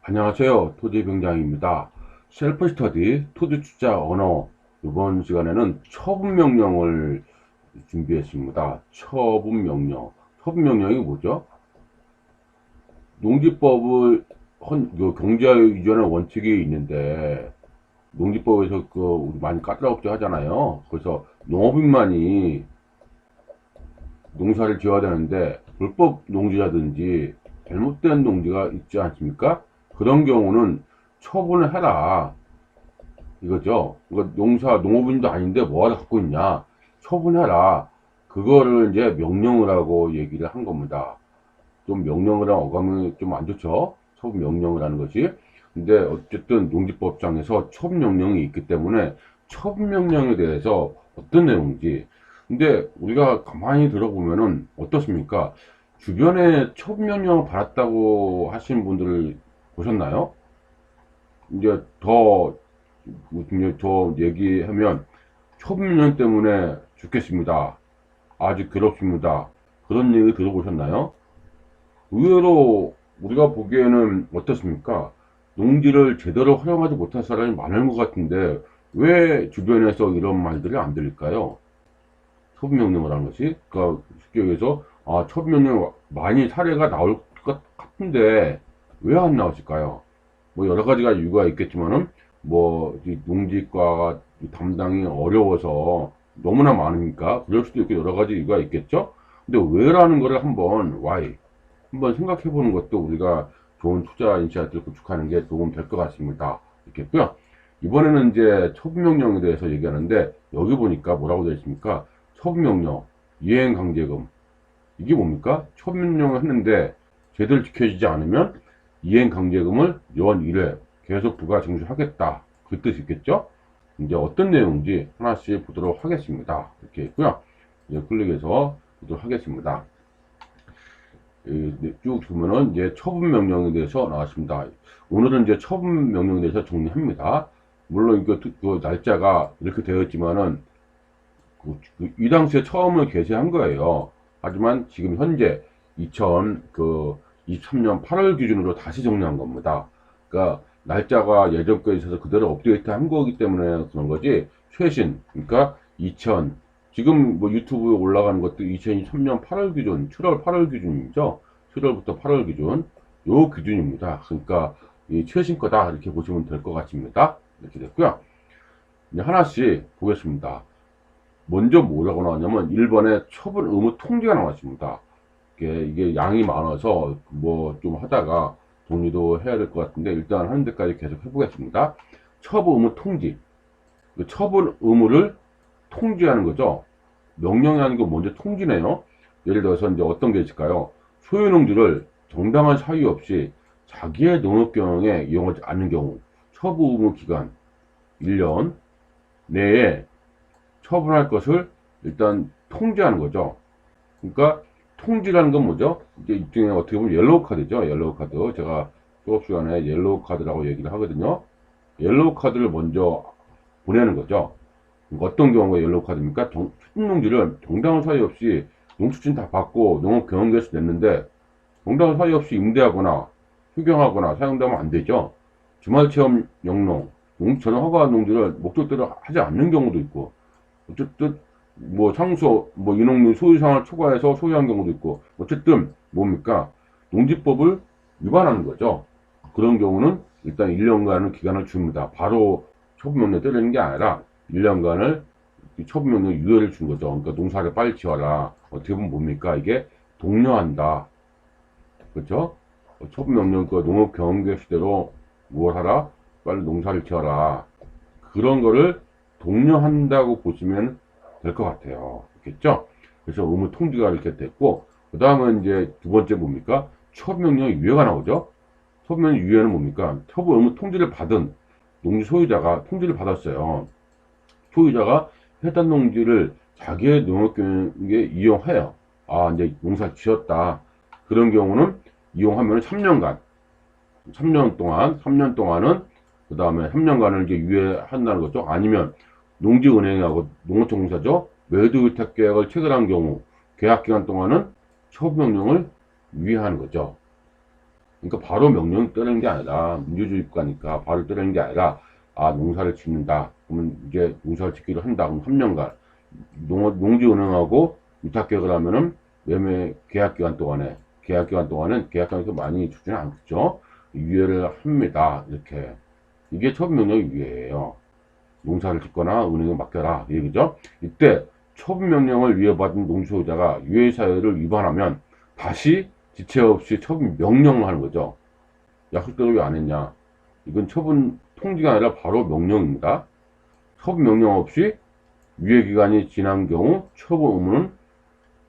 안녕하세요. 토지병장입니다. 셀프 스터디 토지 투자 언어 이번 시간에는 처분 명령을 준비했습니다. 처분 명령. 처분 명령이 뭐죠? 농지법을 경제화의 유전의 원칙이 있는데 농지법에서 우리 많이 까다롭게 하잖아요. 그래서 농업인만이 농사를 지어야 되는데 불법 농지라든지 잘못된 농지가 있지 않습니까? 그런 경우는 처분을 해라. 이거죠. 그러니까 농업인도 아닌데 뭐하러 갖고 있냐. 처분해라. 그거를 이제 명령을 하고 얘기를 한 겁니다. 좀 명령을 한 어감이 좀 안 좋죠. 처분 명령을 하는 것이. 근데 어쨌든 농지법상에서 처분 명령이 있기 때문에 처분 명령에 대해서 어떤 내용인지. 근데 우리가 가만히 들어보면은 어떻습니까? 주변에 처분 명령을 받았다고 하시는 분들을 보셨나요? 이제 더 얘기하면 초분명 때문에 죽겠습니다. 아주 괴롭습니다. 그런 얘기 들어보셨나요? 의외로 우리가 보기에는 어떻습니까? 농지를 제대로 활용하지 못한 사람이 많은 것 같은데 왜 주변에서 이런 말들이 안 들릴까요? 초분명령을 하는 것이. 그러니까 쉽게 얘기해서 초분명령 많이 사례가 나올 것 같은데 왜 안 나왔을까요? 뭐 여러 가지가 이유가 있겠지만은 이 농지과가 담당이 어려워서 너무나 많으니까 그럴 수도 있고 여러 가지 이유가 있겠죠. 근데 왜라는 거를 why 한번 생각해 보는 것도 우리가 좋은 투자 인사이트를 구축하는 게 도움 될 것 같습니다. 있겠고요. 이번에는 이제 처분명령에 대해서 얘기하는데 여기 보니까 뭐라고 되어 있습니까? 처분명령, 이행강제금. 이게 뭡니까? 처분명령을 했는데 제대로 지켜지지 않으면 이행강제금을 연 1회 계속 부과 징수하겠다. 그 뜻이 있겠죠? 이제 어떤 내용인지 하나씩 보도록 하겠습니다. 이렇게 있고요. 이제 클릭해서 보도록 하겠습니다. 쭉 보면은 이제 처분 명령에 대해서 나왔습니다. 오늘은 이제 처분 명령에 대해서 정리합니다. 물론 그 날짜가 이렇게 되어 있지만은 이 당시에 처음을 게시한 거예요. 하지만 지금 현재 2023년 8월 기준으로 다시 정리한 겁니다. 그러니까 날짜가 예전 거에 있어서 그대로 업데이트 한 거기 때문에 그런 거지, 최신, 그러니까 지금 뭐 유튜브에 올라가는 것도 2023년 8월 기준, 7월 8월 기준이죠. 7월부터 8월 기준, 요 기준입니다. 그러니까 이 최신 거다 이렇게 보시면 될 것 같습니다. 이렇게 됐고요. 이제 하나씩 보겠습니다. 먼저 뭐라고 나왔냐면 1번에 처분 의무 통지가 나왔습니다. 이게 양이 많아서 뭐 좀 하다가 동의도 해야 될 것 같은데 일단 하는 데까지 계속 해보겠습니다. 처분 의무 통지. 처분 의무를 통지하는 거죠. 명령이 아니고 먼저 통지네요. 예를 들어서 이제 어떤 게 있을까요? 소유농지를 정당한 사유 없이 자기의 농업 경영에 이용하지 않는 경우 처분 의무 기간 1년 내에 처분할 것을 일단 통지하는 거죠. 그러니까 통지라는 건 뭐죠? 이제 일종의 어떻게 보면 옐로우 카드죠. 옐로우 카드. 제가 수업 시간에 옐로우 카드라고 얘기를 하거든요. 옐로우 카드를 먼저 보내는 거죠. 어떤 경우가 옐로우 카드입니까? 수농지를 정당한 사유 없이 농수진 다 받고 농업 경영계에서 냈는데 정당한 사유 없이 임대하거나 휴경하거나 사용되면 안 되죠. 주말체험 영농, 전용 허가 농지를 목적대로 하지 않는 경우도 있고, 어쨌든 상수 이농민 소유상을 초과해서 소유한 경우도 있고, 어쨌든 뭡니까? 농지법을 위반하는 거죠. 그런 경우는 일단 1년간의 기간을 줍니다. 바로 처분명령 때리는 게 아니라 1년간을 처분명령 유예를 준 거죠. 그러니까 농사를 빨리 지어라. 어떻게 보면 뭡니까? 이게 독려한다. 그렇죠? 처분명령 농업 경영계 시대로 뭘 하라? 빨리 농사를 지어라. 그런 거를 독려한다고 보시면 될 것 같아요. 그렇겠죠? 그래서 의무 통지가 이렇게 됐고, 그 다음은 이제 두 번째 뭡니까? 처분명령 유예가 나오죠? 처분명령 유예는 뭡니까? 처분 의무 통지를 받은 농지 소유자가 통지를 받았어요. 소유자가 해당 농지를 자기의 농업경영에 이용해요. 이제 농사 지었다. 그런 경우는 이용하면 3년 동안은 그 다음에 3년간을 이제 유예한다는 거죠. 아니면 농지은행하고 농어촌공사죠. 매도위탁 계약을 체결한 경우 계약 기간 동안은 처분명령을 유예하는 거죠. 그러니까 바로 명령 때리는 게 아니라, 민주주의 국가니까 바로 때리는 게 아니라, 아, 농사를 짓는다. 그러면 이제 농사를 짓기로 한다. 그럼 3년간. 농지은행하고 위탁계약을 하면은 매매 계약 기간 동안은 계약금이 많이 주지는 않겠죠. 유예를 합니다. 이렇게. 이게 처분명령의 유예예요. 농사를 짓거나 은행에 맡겨라. 이 얘기죠. 이때 처분명령을 위해받은 농지소유자가 유예사유를 위반하면 다시 지체 없이 처분명령을 하는 거죠. 약속대로 왜 안 했냐. 이건 처분 통지가 아니라 바로 명령입니다. 처분명령 없이 유예기간이 지난 경우 처분 의무는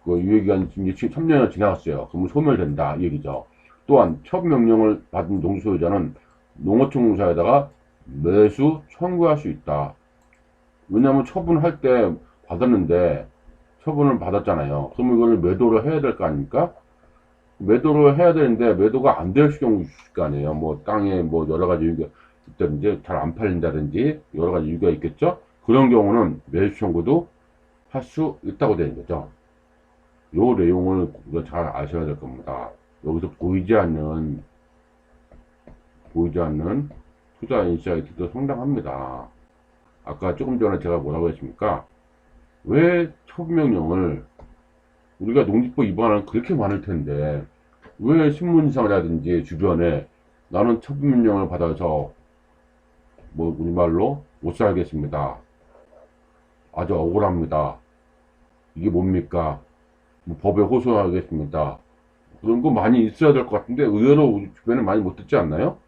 그 유예기간 이제 3년이 지나갔어요. 그러면 소멸된다. 이 얘기죠. 또한 처분명령을 받은 농지소유자는 농어촌공사에다가 매수 청구할 수 있다. 왜냐하면 처분할 때 받았는데 처분을 받았잖아요. 그러면 이걸 매도를 해야 될 거 아닙니까? 매도를 해야 되는데 매도가 안 될 경우 있을 거 아니에요. 뭐 땅에 뭐 여러 가지 이유가 있다든지 잘 안 팔린다든지 여러 가지 이유가 있겠죠. 그런 경우는 매수 청구도 할 수 있다고 되는 거죠. 요 내용을 잘 아셔야 될 겁니다. 여기서 보이지 않는 투자 인사이트도 상당합니다. 아까 조금 전에 제가 뭐라고 했습니까? 왜 처분명령을 우리가 농지법 위반은 그렇게 많을 텐데 왜 신문상이라든지 주변에 나는 처분명령을 받아서 뭐 우리말로 못 살겠습니다. 아주 억울합니다. 이게 뭡니까? 뭐 법에 호소하겠습니다. 그런 거 많이 있어야 될 것 같은데 의외로 우리 주변에 많이 못 듣지 않나요?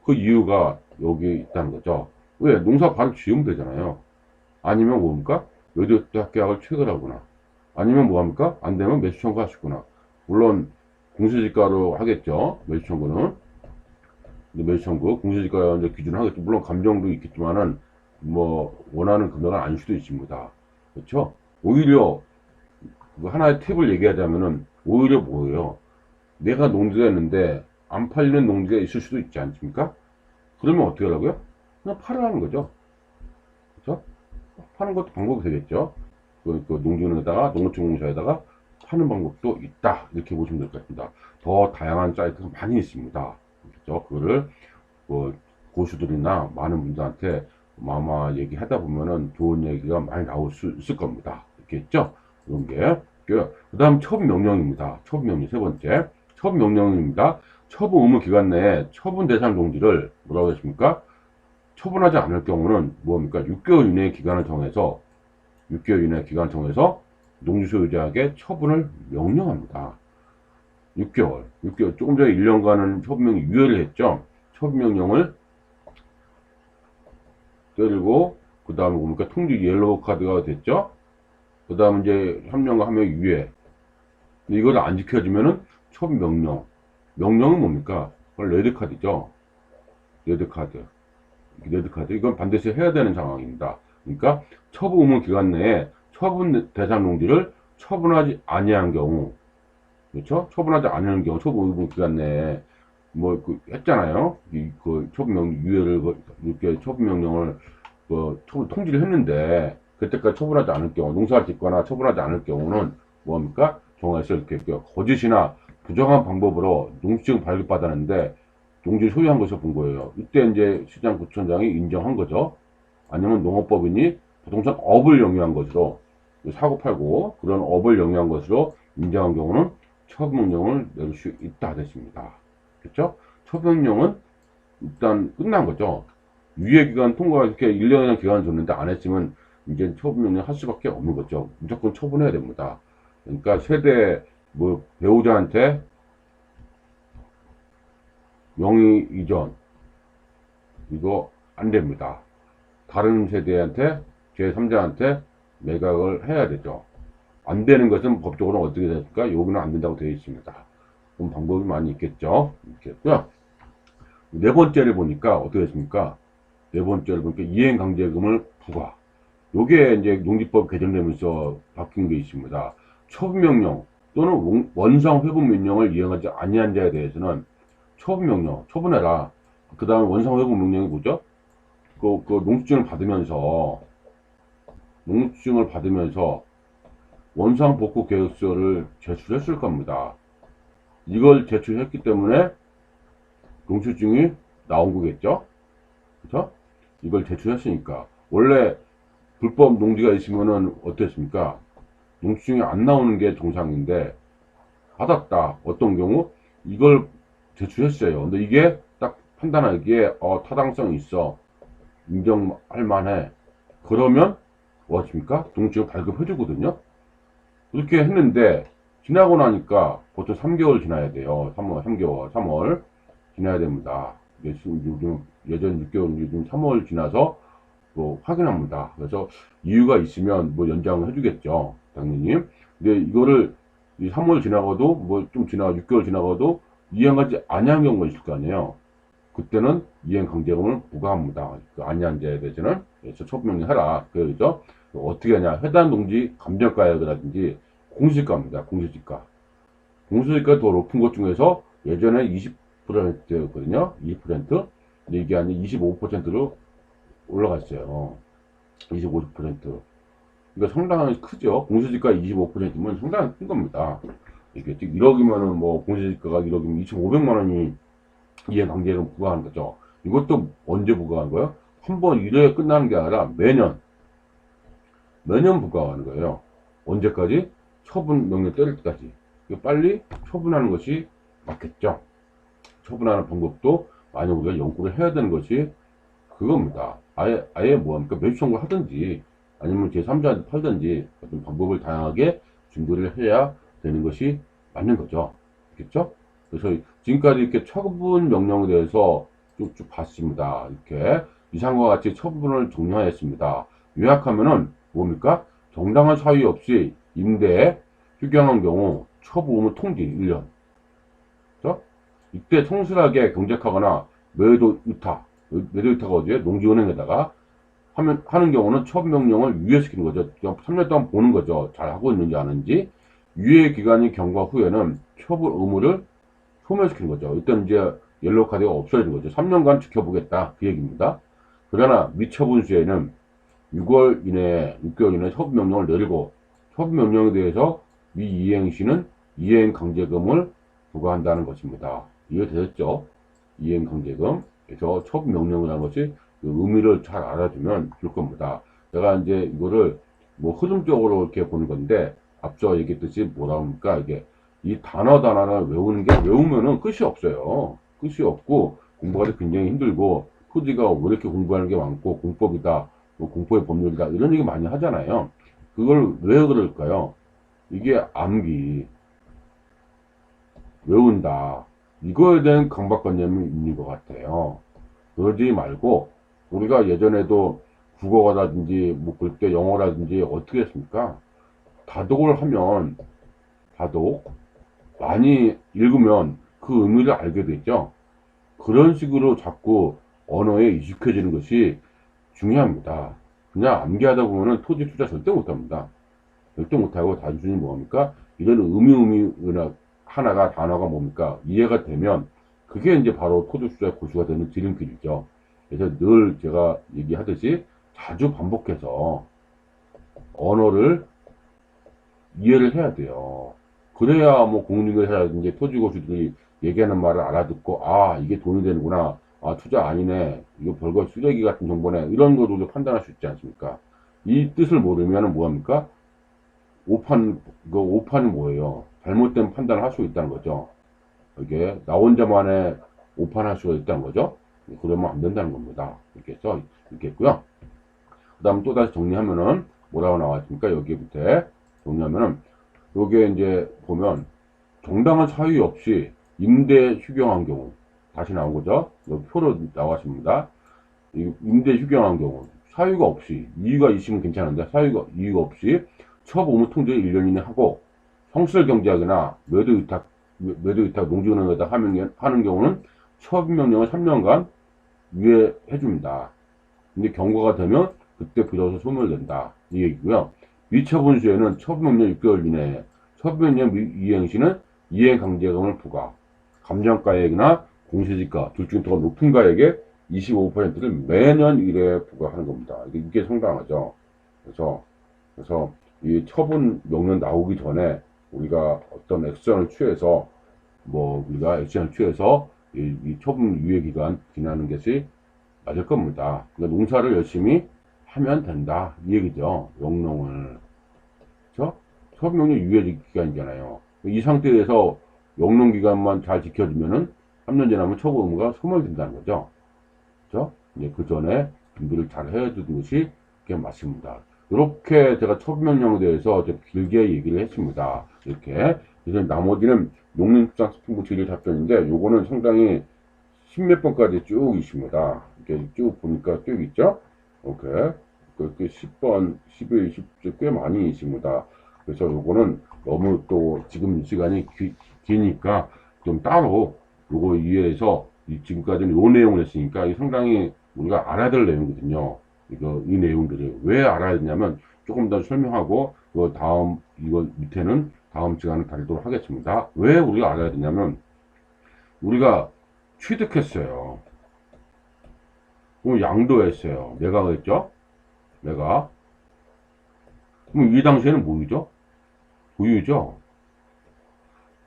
그 이유가 여기 있다는 거죠. 왜? 농사 바로 지으면 되잖아요. 아니면 뭡니까? 외도계약을 체결하거나 아니면 뭐합니까? 안 되면 매수 청구하시거나 물론 공시지가로 하겠죠. 매수 청구는. 매수 청구 공시지가 이제 기준을 하겠죠. 물론 감정도 있겠지만은 뭐 원하는 금액은 아닐 수도 있습니다. 그렇죠? 오히려 하나의 팁을 얘기하자면은 오히려 뭐예요? 내가 농지가 있는데 안 팔리는 농지가 있을 수도 있지 않습니까? 그러면 어떻게 하라고요? 그냥 팔으라는 거죠. 그렇죠? 파는 것도 방법이 되겠죠. 그 농지은에다가 농어촌공사에다가 파는 방법도 있다. 이렇게 보시면 될 것 같습니다. 더 다양한 사이트가 많이 있습니다. 그렇죠? 그거를 뭐 고수들이나 많은 분들한테 아마 얘기하다 보면은 좋은 얘기가 많이 나올 수 있을 겁니다. 이렇게 있죠? 이런 게. 그 다음 처분명령입니다. 처분명령 세 번째. 처분명령입니다. 처분 의무 기간 내에 처분 대상 농지를 뭐라고 했습니까? 처분하지 않을 경우는 뭡니까? 6개월 이내의 기간을 정해서 6개월 이내의 기간을 정해서 농지 소유자에게 처분을 명령합니다. 6개월 조금 전에 1년간은 처분명령 유예를 했죠. 처분명령을 때리고 그 다음에 뭡니까? 통지 옐로우 카드가 됐죠. 그 다음 이제 3년간 하면 유예. 이걸 안 지켜지면은 처분명령. 명령은 뭡니까? 레드카드죠. 레드카드. 이건 반드시 해야 되는 상황입니다. 그러니까 처분 의무 기간 내에 처분 대상 농지를 처분하지 아니한 경우, 그렇죠? 처분하지 않은 경우 처분 의무 기간 내에 뭐 했잖아요. 그 처분명 유예를 이렇게 처분명령을 처분 통지를 했는데 그때까지 처분하지 않을 경우, 농사를 짓거나 처분하지 않을 경우는 뭡니까? 정해서 이렇게 거짓이나 부정한 방법으로 농지증 발급받았는데 농지를 소유한 것을 본 거예요. 이때 이제 시장구청장이 인정한 거죠. 아니면 농업법인이 부동산 업을 영위한 것으로 사고 팔고 그런 업을 영위한 것으로 인정한 경우는 처분명령을 내릴 수 있다 됐습니다. 그렇죠? 처분명령은 일단 끝난 거죠. 유예기간 통과 이렇게 1년이라는 기간을 줬는데 안 했으면 이제 처분명령 할 수밖에 없는 거죠. 무조건 처분해야 됩니다. 그러니까 세대 뭐 배우자한테 명의 이전 이거 안 됩니다. 다른 세대한테 제3자한테 매각을 해야 되죠. 안 되는 것은 법적으로 어떻게 될까? 여기는 안 된다고 되어 있습니다. 그럼 방법이 많이 있겠죠. 이렇게 네 번째를 보니까 어떻게 됐습니까? 네 번째를 보니까 이행강제금을 부과. 요게 이제 농지법 개정되면서 바뀐 게 있습니다. 처분명령 또는 원상회복명령을 이행하지 아니한 자에 대해서는 처분명령, 처분해라. 그 다음에 원상회복명령이 뭐죠? 농지증을 받으면서 원상복구 계획서를 제출했을 겁니다. 이걸 제출했기 때문에 농수증이 나온 거겠죠? 그죠? 이걸 제출했으니까. 원래 불법 농지가 있으면은 어땠습니까? 농수증이 안 나오는 게 정상인데, 받았다. 어떤 경우? 이걸 제출했어요. 근데 이게 딱 판단하기에, 타당성이 있어. 인정할 만해. 그러면, 뭐 하십니까? 농지를 발급해 주거든요? 그렇게 했는데, 지나고 나니까 보통 3개월 지나야 돼요. 3개월 지나야 됩니다. 요즘, 예전 6개월, 요즘 3월 지나서 뭐 확인합니다. 그래서 이유가 있으면 뭐 연장을 해주겠죠. 당연히. 근데 이거를 이 3월 지나가도 뭐 좀 6개월 지나가도 이행하지 아니한 경우가 있을 거 아니에요. 그때는 이행 강제금을 부과합니다. 그 아니한 자에 대해서는 그래서 처분명령 하라. 그래서 어떻게 하냐. 해당 동지 감정가액이라든지 공시지가입니다. 공시지가. 공시지가 더 높은 것 중에서 예전에 20%였거든요. 20%. 근데 이게 아니 25%로 올라갔어요. 25%. 그러니까 상당히 크죠. 공시지가 25%면 상당히 큰 겁니다. 이게 1억이면은 뭐 공시지가가 1억이면 2,500만 원이 이해관계를 부과하는 거죠. 이것도 언제 부과하는 거예요? 한 번 1회에 끝나는 게 아니라 매년 부과하는 거예요. 언제까지? 처분 명령 때릴 때까지. 빨리 처분하는 것이 맞겠죠. 처분하는 방법도 많이 우리가 연구를 해야 되는 것이 그겁니다. 아예 뭐합니까? 매수 청구를 하든지 아니면 제3자한테 팔든지 어떤 방법을 다양하게 준비를 해야 되는 것이 맞는 거죠. 알겠죠? 그래서 지금까지 이렇게 처분 명령에 대해서 쭉쭉 봤습니다. 이렇게 이상과 같이 처분을 종료하였습니다. 요약하면은 뭡니까? 정당한 사유 없이 임대에 휴경한 경우 처분 의무 통지 1년. 그렇죠? 이때 성실하게 경작하거나 매도 위탁가 어디에? 농지은행에다가 하는 경우는 처분명령을 유예시키는 거죠. 3년 동안 보는 거죠. 잘 하고 있는지 안 하는지. 유예 기간이 경과 후에는 처분 의무를 소멸시키는 거죠. 일단 이제 옐로우 카드가 없어지는 거죠. 3년간 지켜보겠다. 그 얘기입니다. 그러나 미처분 시에는 6개월 이내에 처분명령을 내리고 처분명령에 대해서 미이행 시는 이행 강제금을 부과한다는 것입니다. 이해되셨죠? 이행 강제금. 그래서 처분명령이라는 것이 그 의미를 잘 알아주면 좋을 겁니다. 제가 이제 이거를 뭐 흐름적으로 이렇게 보는 건데 앞서 얘기했듯이 뭐라 합니까? 이게 이 단어를 외우는 게 외우면은 끝이 없어요. 끝이 없고 공부가 굉장히 힘들고 토지가 왜 이렇게 공부하는 게 많고 공법이다, 뭐 공법의 법률이다 이런 얘기 많이 하잖아요. 그걸 왜 그럴까요? 이게 암기, 외운다. 이거에 대한 강박관념이 있는 것 같아요. 그러지 말고 우리가 예전에도 국어라든지 뭐 그때 영어라든지 어떻게 했습니까? 다독을 하면 다독 많이 읽으면 그 의미를 알게 되죠. 그런 식으로 자꾸 언어에 익숙해지는 것이 중요합니다. 그냥 암기하다 보면은 토지 투자 절대 못합니다. 절대 못하고 단순히 뭐합니까? 이런 하나가 단어가 뭡니까? 이해가 되면 그게 이제 바로 토지 투자의 고수가 되는 지름길이죠. 그래서 늘 제가 얘기하듯이 자주 반복해서 언어를 이해를 해야 돼요. 그래야 뭐 공인중개사라든지 토지고수들이 얘기하는 말을 알아듣고 아 이게 돈이 되는구나, 아 투자 아니네, 이거 별거 쓰레기 같은 정보네, 이런 거로 판단할 수 있지 않습니까? 이 뜻을 모르면 뭐합니까? 오판이 뭐예요? 잘못된 판단을 할 수 있다는 거죠. 이게 나 혼자만의 오판할 수가 있다는 거죠. 그러면 안 된다는 겁니다. 이렇게 써 있겠고요. 그 다음 또 다시 정리하면은 뭐라고 나왔습니까? 여기 밑에 정리하면은 요게 이제 보면 정당한 사유 없이 임대 휴경한 경우 다시 나온 거죠. 여기 표로 나왔습니다. 임대 휴경한 경우 사유가 없이, 이유가 있으면 괜찮은데 이유가 없이 처분 의무 통지를 1년 이내 하고 성실 경제학이나 매도위탁 농지은행에다 하는 경우는 처분명령을 3년간 유예해 줍니다. 근데 경과가 되면 그때 비로소 소멸된다. 이 얘기고요. 미처분 시에는 처분명령 6개월 이내에 처분명령 이행 시는 이행 강제금을 부과, 감정가액이나 공시지가 둘 중에 더 높은 가액의 25%를 매년 1회 부과하는 겁니다. 이게 상당하죠. 그래서 이 처분 명령 나오기 전에 우리가 어떤 액션을 취해서 이 처분 유예 기간 지나는 것이 맞을 겁니다. 그러니까 농사를 열심히 하면 된다 이 얘기죠. 영농을. 그렇죠? 처분 명령 유예 기간이잖아요. 이 상태에서 영농 기간만 잘 지켜주면은 3년 지나면 처분 의무가 소멸된다는 거죠. 그렇죠? 이제 그 전에 준비를 잘 해두는 것이 그게 맞습니다. 이렇게 제가 처분명령에 대해서 좀 길게 얘기를 했습니다. 이렇게. 그래서 나머지는 농림축산식품부 질의 답변인데, 요거는 상당히 십몇 번까지 쭉 있습니다. 이렇게 쭉 보니까 쭉 있죠? 오케이. 그렇게 10번, 11, 10주 꽤 많이 있습니다. 그래서 요거는 너무 또 지금 시간이 기니까 좀 따로 요거 이해해서 지금까지는 요 내용을 했으니까 상당히 우리가 알아야 될 내용이거든요. 이 내용들을 왜 알아야 되냐면 조금 더 설명하고 이거 밑에는 다음 시간에 다루도록 하겠습니다. 왜 우리가 알아야 되냐면 우리가 취득했어요. 그럼 양도했어요. 내가 그랬죠? 내가. 그럼 이 당시에는 뭐죠? 보유죠.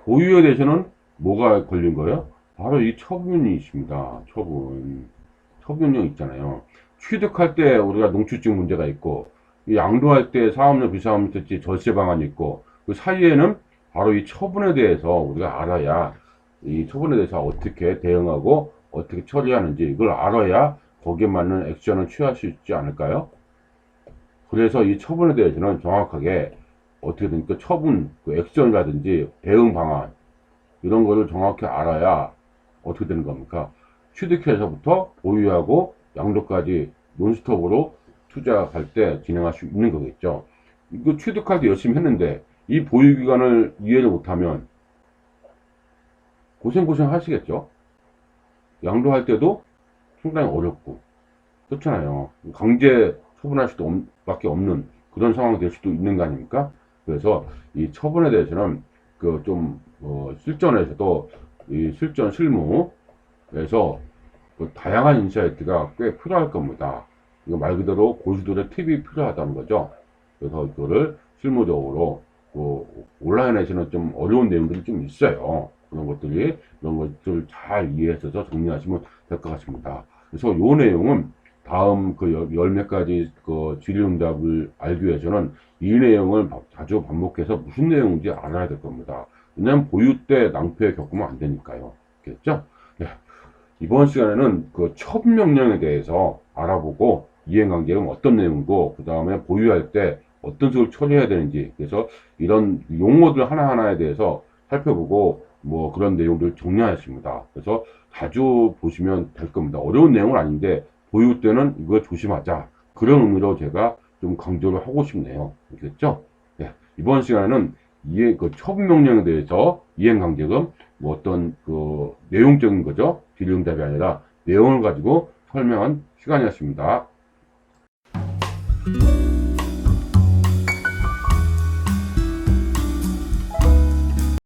보유에 대해서는 뭐가 걸린 거예요? 바로 이 처분이 있습니다. 처분령 있잖아요. 취득할 때 우리가 농취증 문제가 있고, 양도할 때 사업료, 비사업료, 절세 방안이 있고, 그 사이에는 바로 이 처분에 대해서 우리가 알아야, 이 처분에 대해서 어떻게 대응하고, 어떻게 처리하는지, 이걸 알아야 거기에 맞는 액션을 취할 수 있지 않을까요? 그래서 이 처분에 대해서는 정확하게 어떻게든 그 처분, 그 액션이라든지 대응 방안, 이런 거를 정확히 알아야 어떻게 되는 겁니까? 취득해서부터 보유하고 양도까지 논스톱으로 투자할 때 진행할 수 있는 거겠죠. 이거 취득할 때 열심히 했는데 이 보유기간을 이해를 못하면 고생 하시겠죠. 양도할 때도 상당히 어렵고 그렇잖아요. 강제 처분할 수도 밖에 없는 그런 상황이 될 수도 있는 거 아닙니까? 그래서 이 처분에 대해서는 실전에서도 이 실전 실무에서 다양한 인사이트가 꽤 필요할 겁니다. 이거 말 그대로 고수들의 팁이 필요하다는 거죠. 그래서 이거를 실무적으로 온라인에서는 좀 어려운 내용들이 좀 있어요. 그런 것들 잘 이해해서 정리하시면 될 것 같습니다. 그래서 이 내용은 다음 열 몇 가지 질의응답을 알기 위해서는 이 내용을 자주 반복해서 무슨 내용인지 알아야 될 겁니다. 왜냐면 보유 때 낭패 겪으면 안 되니까요. 그렇죠? 네. 이번 시간에는 그 처분명령에 대해서 알아보고 이행관계는 어떤 내용이고 그 다음에 보유할 때 어떤 식으로 처리해야 되는지 그래서 이런 용어들 하나하나에 대해서 살펴보고 그런 내용들을 정리하였습니다. 그래서 자주 보시면 될 겁니다. 어려운 내용은 아닌데 보유 때는 이거 조심하자. 그런 의미로 제가 좀 강조를 하고 싶네요. 알겠죠? 네. 이번 시간에는 처분명령에 대해서 이행강제금 어떤 내용적인 거죠. 질의응답이 아니라 내용을 가지고 설명한 시간이었습니다.